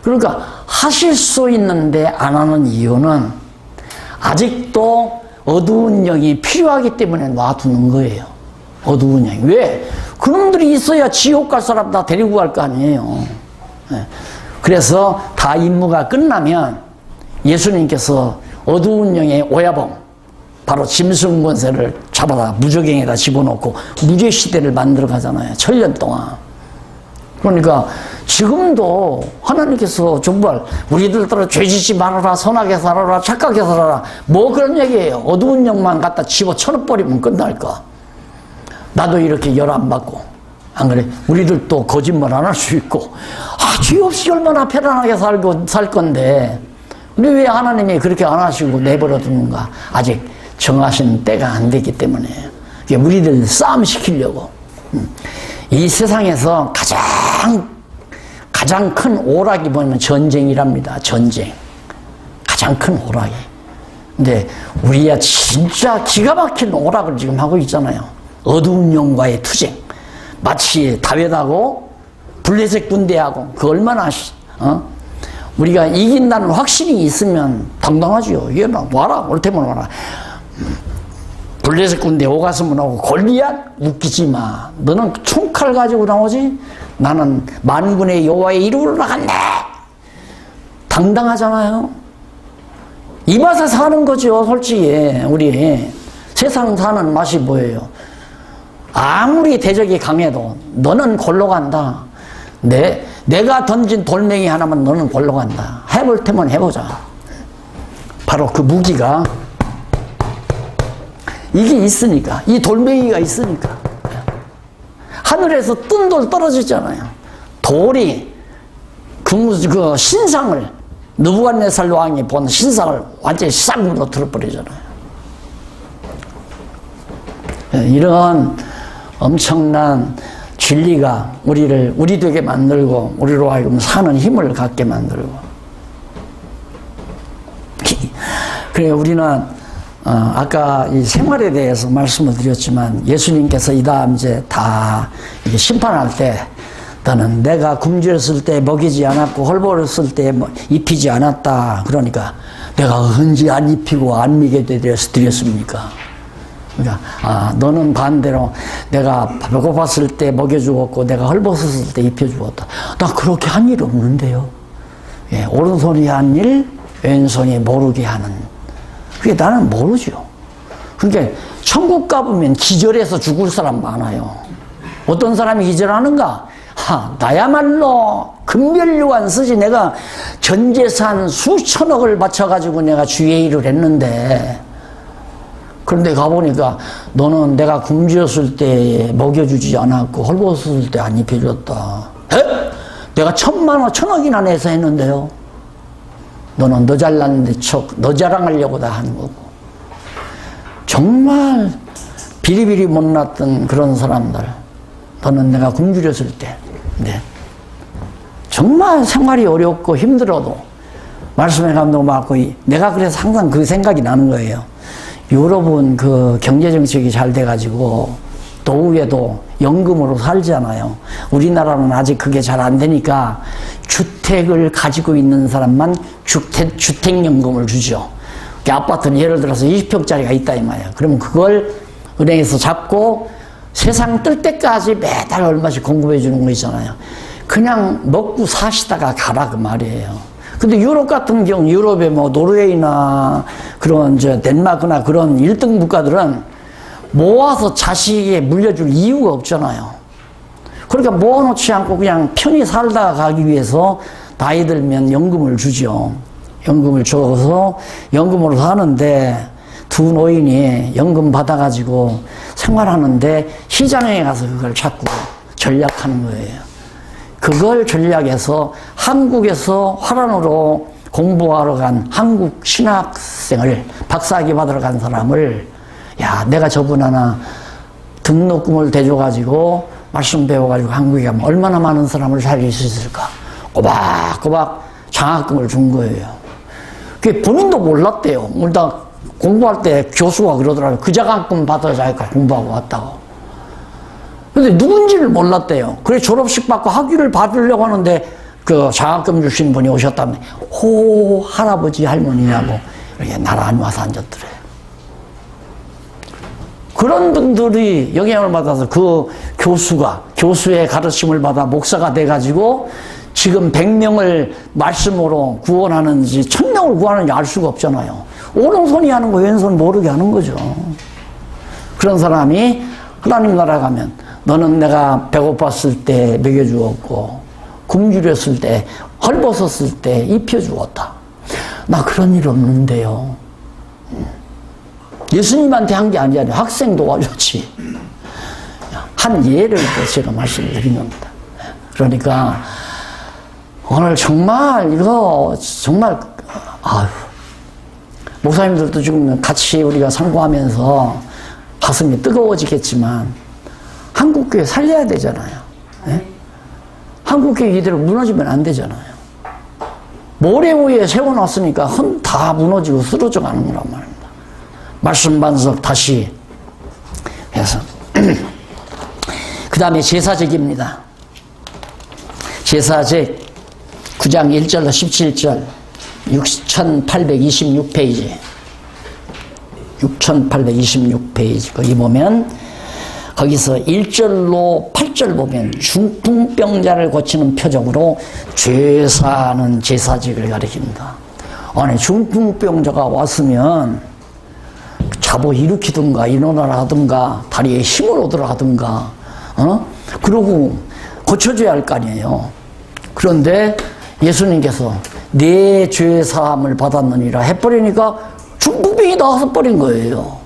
그러니까 하실 수 있는데 안 하는 이유는 아직도 어두운 영이 필요하기 때문에 놔두는 거예요. 어두운 영이. 왜? 그놈들이 있어야 지옥 갈 사람 다 데리고 갈 거 아니에요. 그래서 다 임무가 끝나면 예수님께서 어두운 영의 오야범, 바로 짐승 권세를 잡아다 무저갱에다 집어넣고 무죄 시대를 만들어 가잖아요. 1000년 동안. 그러니까 지금도 하나님께서 정말 우리들더러 죄짓지 말아라, 선하게 살아라, 착하게 살아라, 뭐 그런 얘기예요. 어두운 영만 갖다 집어쳐넣어버리면 끝날까? 나도 이렇게 열 안 받고, 안 그래? 우리들도 거짓말 안 할 수 있고, 죄 없이 얼마나 편안하게 살 건데, 근데 왜 하나님이 그렇게 안 하시고 내버려 두는가? 아직 정하신 때가 안 됐기 때문에. 우리들 싸움 시키려고. 이 세상에서 가장 큰 오락이 뭐냐면 전쟁이랍니다. 전쟁. 가장 큰 오락이. 근데 우리야 진짜 기가 막힌 오락을 지금 하고 있잖아요. 어두운 영과의 투쟁. 마치 다윗하고 블레셋 군대하고 그 얼마나 우리가 이긴다는 확신이 있으면 당당하지요. 이게 와라, 올 테면 와라. 블레셋 군대 오가슴은 오고 골리앗 웃기지 마. 너는 총칼 가지고 나오지? 나는 만군의 여호와의 이름으로 나간다. 당당하잖아요. 이 맛에 사는 거죠, 솔직히. 우리 세상 사는 맛이 뭐예요? 아무리 대적이 강해도 너는 골로 간다. 내가 던진 돌멩이 하나만 너는 골로 간다. 해볼 테면 해보자. 바로 그 무기가 이게 있으니까, 이 돌멩이가 있으니까. 하늘에서 뜬 돌 떨어지잖아요. 돌이 그 신상을, 느부갓네살 왕이 본 신상을 완전히 싹 무너뜨려버리잖아요. 이런 엄청난 진리가 우리 되게 만들고, 우리로 하여금 사는 힘을 갖게 만들고. 그래, 우리는 아까 이 생활에 대해서 말씀을 드렸지만, 예수님께서 이 다음 이제 다 이게 심판할 때, 너는 내가 굶주렸을 때 먹이지 않았고 헐벗었을 때 입히지 않았다. 그러니까 내가 언제 안 입히고 안 먹이게 드렸습니까? 그러니까 너는 반대로 내가 배고팠을 때 먹여주었고 내가 헐벗었을 때 입혀주었다. 나 그렇게 한 일 없는데요. 예, 오른손이 한 일, 왼손이 모르게 하는. 그게 나는 모르죠. 그러니까 천국 가보면 기절해서 죽을 사람 많아요. 어떤 사람이 기절하는가? 나야말로 금별류관 쓰지. 내가 전 재산 수천억을 바쳐가지고 내가 주의 일을 했는데, 그런데 가보니까 너는 내가 굶주렸을 때 먹여주지 않았고 헐벗었을 때 안 입혀줬다. 에? 내가 1,000만 원, 1,000억이나 내서 했는데요. 너는 너 잘났는데 너 자랑하려고 다 하는 거고. 정말 비리비리 못났던 그런 사람들, 너는 내가 굶주렸을 때, 네. 정말 생활이 어렵고 힘들어도 말씀의 감동 받고, 내가 그래서 항상 그 생각이 나는 거예요. 유럽은 그 경제정책이 잘 돼가지고 노후에도 연금으로 살잖아요. 우리나라는 아직 그게 잘 안 되니까 주택을 가지고 있는 사람만 주택연금을 주죠. 아파트는 예를 들어서 20평짜리가 있다 이 말이에요. 그러면 그걸 은행에서 잡고 세상 뜰 때까지 매달 얼마씩 공급해 주는 거 있잖아요. 그냥 먹고 사시다가 가라 그 말이에요. 근데 유럽 같은 경우, 유럽의 뭐 노르웨이나 그런 덴마크나 그런 1등 국가들은 모아서 자식에게 물려줄 이유가 없잖아요. 그러니까 모아놓지 않고 그냥 편히 살다가 가기 위해서 나이 들면 연금을 주죠. 연금을 줘서 연금으로 사는데, 두 노인이 연금 받아가지고 생활하는데 시장에 가서 그걸 자꾸 전략하는 거예요. 그걸 전략해서 한국에서 화란으로 공부하러 간 한국 신학생을, 박사학위 받으러 간 사람을, 야, 내가 저분 하나 등록금을 대줘가지고 말씀 배워가지고 한국에 가면 얼마나 많은 사람을 살릴 수 있을까? 꼬박꼬박 장학금을 준 거예요. 그게 본인도 몰랐대요. 일단 공부할 때 교수가 그러더라고요. 그 장학금 받아야 자기가 공부하고 왔다고. 근데 누군지를 몰랐대요. 그래서 졸업식 받고 학위를 받으려고 하는데 그 장학금 주신 분이 오셨다면, 호 할아버지 할머니냐고 이렇게 나란히 와서 앉았더래요. 그런 분들이 영향을 받아서 그 교수가, 교수의 가르침을 받아 목사가 돼가지고 지금 100명을 말씀으로 구원하는지 1000명을 구원하는지 알 수가 없잖아요. 오른손이 하는 거 왼손 모르게 하는 거죠. 그런 사람이 하나님 나라 가면, 너는 내가 배고팠을 때 먹여주었고 굶주렸을 때 헐벗었을 때 입혀주었다. 나 그런 일 없는데요. 예수님한테 한 게 아니라 학생 도와줬지. 한 예를 제가 말씀을 드린 겁니다. 그러니까 오늘 정말 이거 정말 목사님들도 지금 같이 우리가 상고하면서 가슴이 뜨거워지겠지만 한국교회 살려야 되잖아요. 네? 한국교회 이대로 무너지면 안 되잖아요. 모래 위에 세워놨으니까 다 무너지고 쓰러져 가는 거란 말입니다. 말씀 반석 다시 해서 그 다음에 제사제기입니다. 제사제 9장 1절로 17절 6826페이지 6826페이지 거기 보면, 거기서 1절로 8절 보면 중풍병자를 고치는 표적으로 죄사하는 제사직을 가리킵니다. 아니, 중풍병자가 왔으면 잡아 일으키든가 인원을 하든가 다리에 힘을 얻으라 하든가 그러고 고쳐줘야 할 거 아니에요. 그런데 예수님께서 내 죄사함을 받았느니라 해버리니까 중풍병이 나와서 버린 거예요.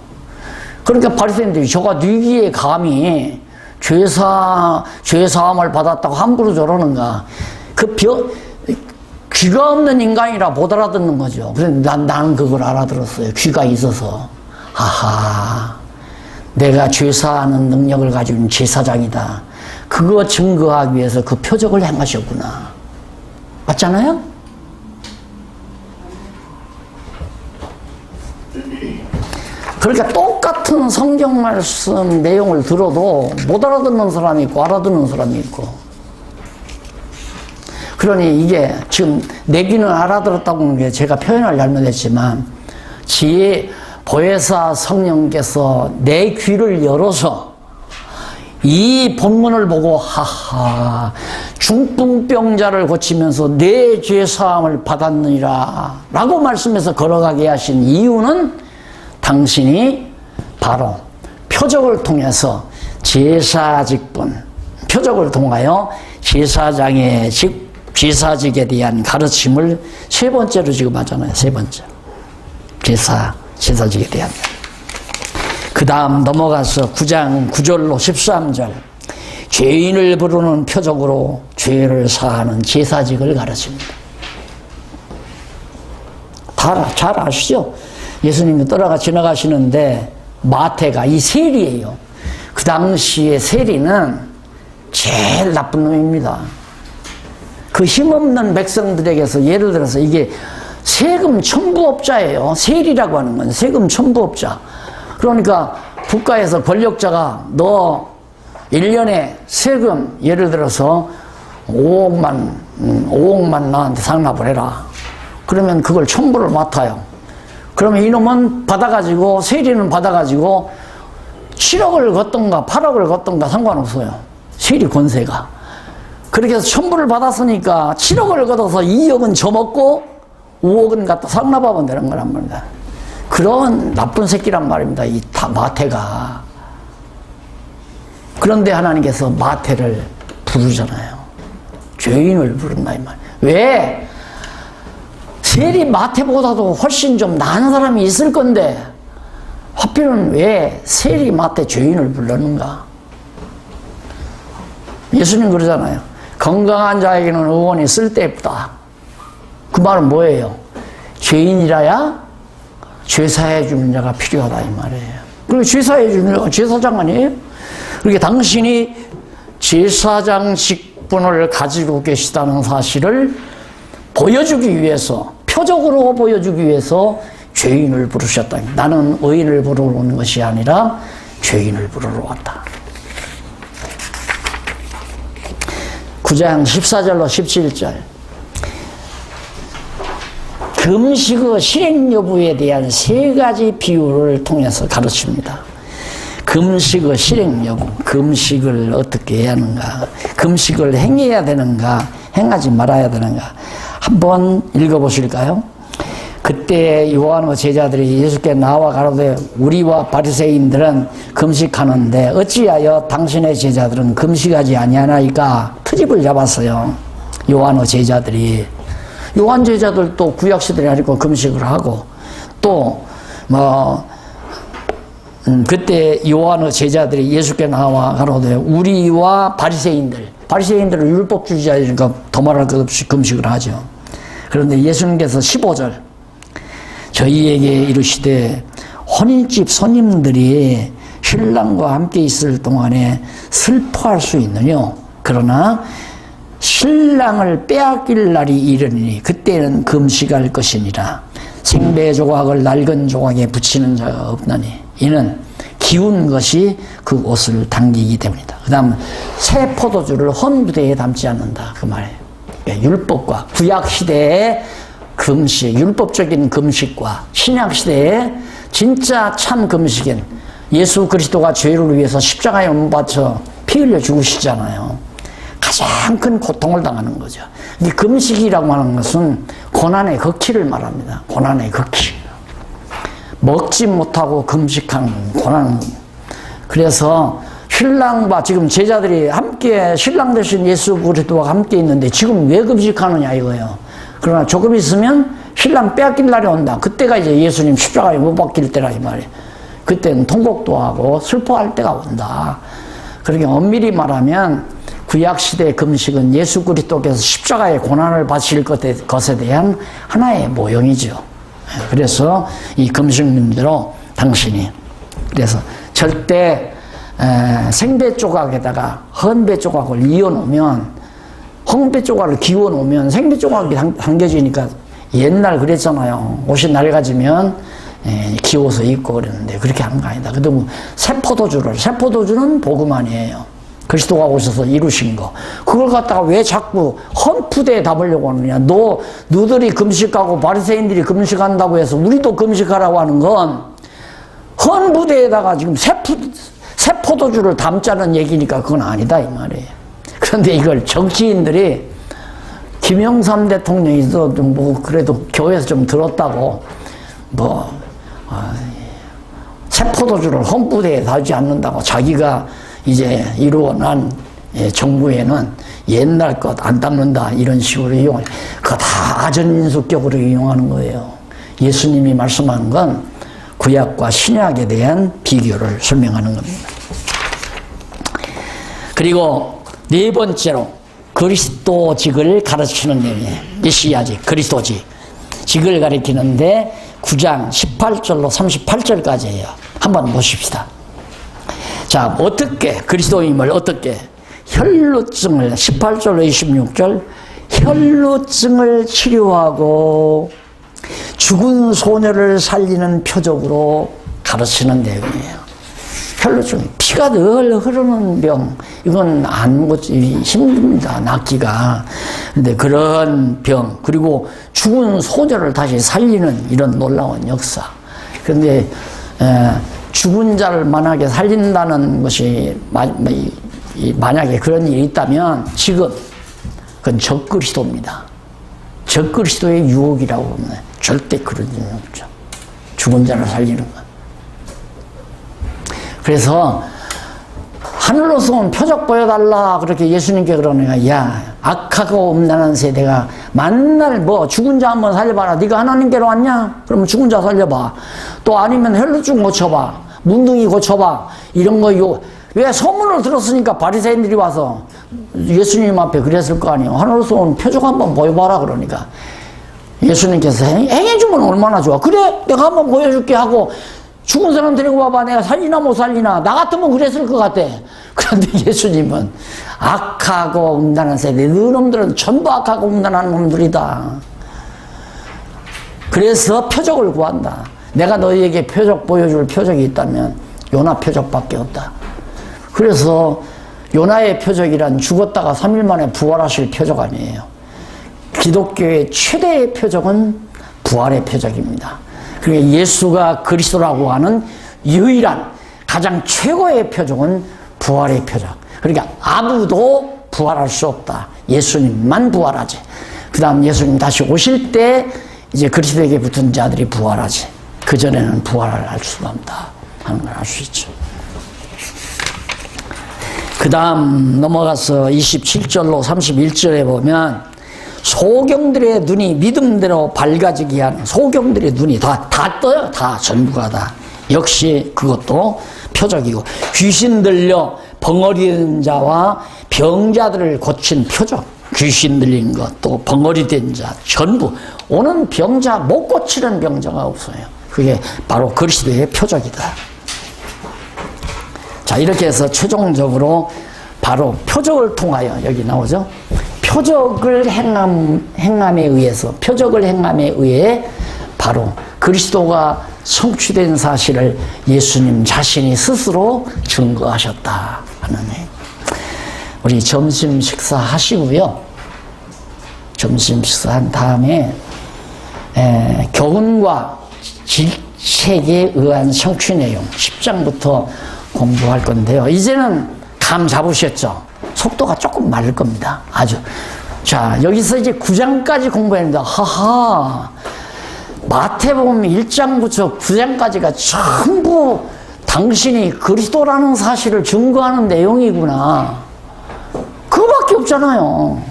그러니까 바리새인들이 저가 뉘기에 감히 죄사함을 받았다고 함부로 저러는가. 귀가 없는 인간이라 못 알아듣는 거죠. 그래서 나는 그걸 알아들었어요. 귀가 있어서. 아하, 내가 죄사하는 능력을 가지고 있는 제사장이다. 그거 증거하기 위해서 그 표적을 행하셨구나. 맞잖아요? 그러니까 똑같은 성경 말씀 내용을 들어도 못 알아듣는 사람이 있고 알아듣는 사람이 있고. 그러니 이게 지금 내 귀는 알아들었다고 하는 게 제가 표현을 잘못했지만, 보혜사 성령께서 내 귀를 열어서 이 본문을 보고 하하, 중풍병자를 고치면서 내 죄사함을 받았느니라 라고 말씀해서 걸어가게 하신 이유는 당신이 바로 표적을 통해서 제사직분, 표적을 통하여 제사장의 제사직에 대한 가르침을 세 번째로 지금 하잖아요. 세 번째. 제사직에 대한. 그 다음 넘어가서 9장 9절로 13절. 죄인을 부르는 표적으로 죄를 사하는 제사직을 가르칩니다. 잘 아시죠? 예수님이 떠나가 지나가시는데 마태가 이 세리예요. 그 당시에 세리는 제일 나쁜 놈입니다. 그 힘없는 백성들에게서 예를 들어서 이게 세금 첨부업자예요. 세리라고 하는 건 세금 첨부업자. 그러니까 국가에서 권력자가 너 1년에 세금 예를 들어서 5억만 나한테 상납을 해라. 그러면 그걸 첨부를 맡아요. 그러면 이놈은 받아가지고 세리는 받아가지고 7억을 걷던가 8억을 걷던가 상관없어요. 세리 권세가. 그렇게 해서 첨부를 받았으니까 7억을 걷어서 2억은 저먹고 5억은 갖다 상납하면 되는 거란 말입니다. 그런 나쁜 새끼란 말입니다. 이 마태가. 그런데 하나님께서 마태를 부르잖아요. 죄인을 부른다 이 말. 왜? 세리 마태보다도 훨씬 좀 나은 사람이 있을 건데 하필은 왜 세리 마태 죄인을 불렀는가? 예수님 그러잖아요. 건강한 자에게는 의원이 쓸데없다. 그 말은 뭐예요? 죄인이라야 죄사해 주는 자가 필요하다 이 말이에요. 그리고 죄사해 주는 자가 제사장 아니에요? 그렇게 당신이 제사장 직분을 가지고 계시다는 사실을 보여주기 위해서, 표적으로 보여주기 위해서 죄인을 부르셨다. 나는 의인을 부르러 온 것이 아니라 죄인을 부르러 왔다. 9장 14절로 17절. 금식의 실행 여부에 대한 세 가지 비유를 통해서 가르칩니다. 금식의 실행 여부, 금식을 어떻게 해야 하는가, 금식을 행해야 되는가, 행하지 말아야 되는가. 한번 읽어보실까요? 그때 요한의 제자들이 예수께 나와 가로되 우리와 바리새인들은 금식하는데 어찌하여 당신의 제자들은 금식하지 아니하나이까? 트집을 잡았어요. 요한의 제자들이. 요한 제자들도 구약시대에 아니고 금식을 하고 또 그때 요한의 제자들이 예수께 나와 가로되 우리와 바리새인들은 율법주의자니까 더 말할 것 없이 금식을 하죠. 그런데 예수님께서 15절 저희에게 이르시되 혼인집 손님들이 신랑과 함께 있을 동안에 슬퍼할 수 있느냐? 그러나 신랑을 빼앗길 날이 이르니 그때는 금식할 것이니라. 생배 조각을 낡은 조각에 붙이는 자가 없나니 이는 기운 것이 그 옷을 당기기 때문이다. 그 다음 새 포도주를 헌 부대에 담지 않는다 그 말이에요. 그러니까 율법과 구약시대의 금식, 율법적인 금식과 신약시대의 진짜 참 금식인 예수 그리스도가 죄를 위해서 십자가에 못 박혀 피 흘려 죽으시잖아요. 가장 큰 고통을 당하는 거죠. 이 금식이라고 하는 것은 고난의 극치를 말합니다. 고난의 극치. 먹지 못하고 금식하는 고난. 그래서 신랑과 지금 제자들이 함께 신랑 대신 예수 그리스도와 함께 있는데 지금 왜 금식하느냐 이거예요. 그러나 조금 있으면 신랑 빼앗길 날이 온다. 그때가 이제 예수님 십자가에 못 박힐 때라 이 말이에요. 그때는 통곡도 하고 슬퍼할 때가 온다. 그러니까 엄밀히 말하면 구약시대의 금식은 예수 그리스도께서 십자가의 고난을 받으실 것에 대한 하나의 모형이죠. 그래서 이 금식님대로 당신이 그래서 절대 생배 조각에다가 헌배 조각을 이어놓으면 헌배 조각을 기워놓으면 생배 조각이 당겨지니까 옛날 그랬잖아요. 옷이 낡아지면 기워서 입고 그랬는데 그렇게 하는 거 아니다. 근데 뭐 새 포도주는 복음 아니에요. 그리스도가 오셔서 이루신 거. 그걸 갖다가 왜 자꾸 헌푸대에 담으려고 하느냐. 너들이 금식하고 바리새인들이 금식한다고 해서 우리도 금식하라고 하는 건 헌부대에다가 지금 새 포도주를 담자는 얘기니까 그건 아니다 이 말이에요. 그런데 이걸 정치인들이 김영삼 대통령이도 좀 뭐 그래도 교회에서 좀 들었다고 새 포도주를 헌부대에 달지 않는다고 자기가 이제 이루어난 정부에는 옛날 것 안 닦는다 이런 식으로 이용해. 그거 다 아전인수격으로 이용하는 거예요. 예수님이 말씀하는 건 구약과 신약에 대한 비교를 설명하는 겁니다. 그리고 네 번째로 그리스도직을 가르치는 내용이에요. 메시아직, 그리스도직. 직을 가리키는데 9장 18절로 38절까지예요. 한번 보십시다. 자, 어떻게 그리스도임을 어떻게 혈루증을 18절로 26절 혈루증을 치료하고 죽은 소녀를 살리는 표적으로 가르치는 내용이에요. 혈루증, 피가 늘 흐르는 병, 이건 안 고치기 힘듭니다. 낫기가. 근데 그런 병, 그리고 죽은 소녀를 다시 살리는 이런 놀라운 역사. 그런데 죽은 자를 만약에 살린다는 것이 만약에 그런 일이 있다면 지금 그건 적그리스도입니다. 적그리스도의 유혹이라고 보면 절대 그런 일은 없죠. 죽은 자를 살리는 것. 그래서 하늘로서 온 표적 보여달라 그렇게 예수님께 그러니까 야 악하고 음란한 세대가 만날 뭐 죽은 자 한번 살려봐라. 네가 하나님께로 왔냐? 그러면 죽은 자 살려봐. 또 아니면 혈루증 고쳐봐. 문둥이 고쳐봐. 이런 거 왜 소문을 들었으니까 바리새인들이 와서 예수님 앞에 그랬을 거 아니에요. 하늘로서 온 표적 한번 보여봐라 그러니까 예수님께서 행해주면 얼마나 좋아. 그래 내가 한번 보여줄게 하고 죽은 사람 데리고 와봐. 내가 살리나 못 살리나. 나 같으면 그랬을 것 같아. 그런데 예수님은 악하고 음란한 세대. 너놈들은 전부 악하고 음란한 놈들이다. 그래서 표적을 구한다. 내가 너희에게 표적 보여줄 표적이 있다면 요나 표적밖에 없다. 그래서 요나의 표적이란 죽었다가 3일 만에 부활하실 표적 아니에요. 기독교의 최대의 표적은 부활의 표적입니다. 그러니까 예수가 그리스도라고 하는 유일한 가장 최고의 표적은 부활의 표적. 그러니까 아무도 부활할 수 없다. 예수님만 부활하지. 그 다음 예수님 다시 오실 때 이제 그리스도에게 붙은 자들이 부활하지. 그전에는 부활을 할 수가 없다 하는 걸 알 수 있죠. 그 다음 넘어가서 27절로 31절에 보면 소경들의 눈이 믿음대로 밝아지게 하는 소경들의 눈이 다 떠요. 다 전부가 다. 역시 그것도 표적이고 귀신 들려 벙어리 된 자와 병자들을 고친 표적. 귀신 들린 것 또 벙어리 된 자 전부 오는 병자 못 고치는 병자가 없어요. 그게 바로 그리스도의 표적이다. 자 이렇게 해서 최종적으로 바로 표적을 통하여 여기 나오죠. 표적을 행함에 의해서 표적을 행함에 의해 바로 그리스도가 성취된 사실을 예수님 자신이 스스로 증거하셨다 하는 우리 점심 식사 하시고요. 점심 식사한 다음에 교훈과 질책에 의한 성취 내용 10장부터 공부할 건데요. 이제는 감 잡으셨죠? 속도가 조금 마를 겁니다. 아주. 자, 여기서 이제 9장까지 공부했는데, 하하. 마태복음 1장부터 9장까지가 전부 당신이 그리스도라는 사실을 증거하는 내용이구나. 그거밖에 없잖아요.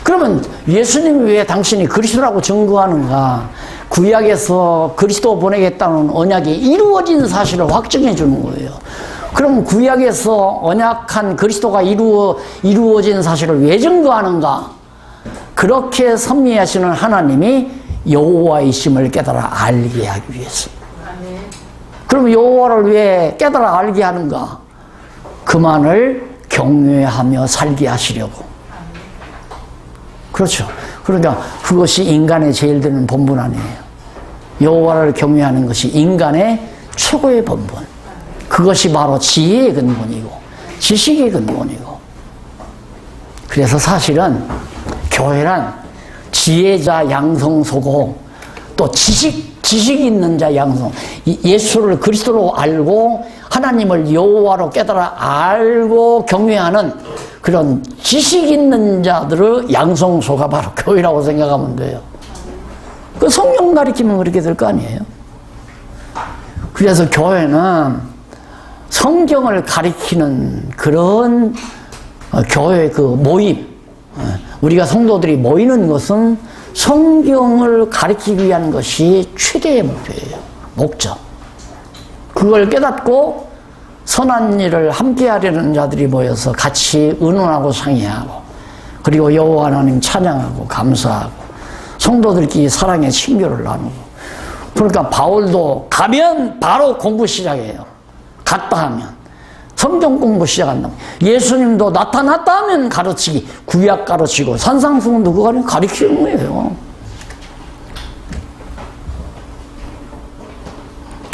그러면 예수님이 왜 당신이 그리스도라고 증거하는가? 구약에서 그리스도 보내겠다는 언약이 이루어진 사실을 확증해 주는 거예요. 그럼 구약에서 언약한 그리스도가 이루어진 사실을 왜 증거하는가? 그렇게 섭리하시는 하나님이 여호와이심을 깨달아 알게 하기 위해서. 그럼 여호와를 왜 깨달아 알게 하는가? 그만을 경외하며 살게 하시려고. 그렇죠. 그러니까 그것이 인간의 제일 드는 본분 아니에요. 여호와를 경외하는 것이 인간의 최고의 본분. 그것이 바로 지혜의 근본이고 지식의 근본이고. 그래서 사실은 교회란 지혜자 양성소고 또 지식 있는 자 양성. 예수를 그리스도로 알고 하나님을 여호와로 깨달아 알고 경외하는 그런 지식 있는 자들의 양성소가 바로 교회라고 생각하면 돼요. 그 성령 가리키면 그렇게 될 거 아니에요. 그래서 교회는 성경을 가리키는 그런 교회 그 모임, 우리가 성도들이 모이는 것은 성경을 가르치기 위한 것이 최대의 목표예요. 목적. 그걸 깨닫고 선한 일을 함께 하려는 자들이 모여서 같이 의논하고 상의하고, 그리고 여호와 하나님 찬양하고 감사하고, 성도들끼리 사랑의 친교를 나누고. 그러니까 바울도 가면 바로 공부 시작해요. 갔다 하면 성경 공부 시작한다. 예수님도 나타났다 하면 가르치기, 구약 가르치고, 산상수훈도 그거 가르치는 거예요.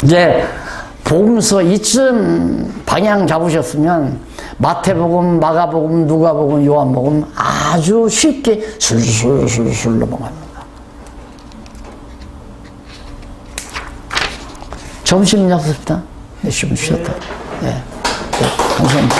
이제 복음서 이쯤 방향 잡으셨으면 마태복음, 마가복음, 누가복음, 요한복음 아주 쉽게 술술술술 넘어갑니다. 점심 약속다. 네, 좀 쉬었다. 네. 네, 감사합니다.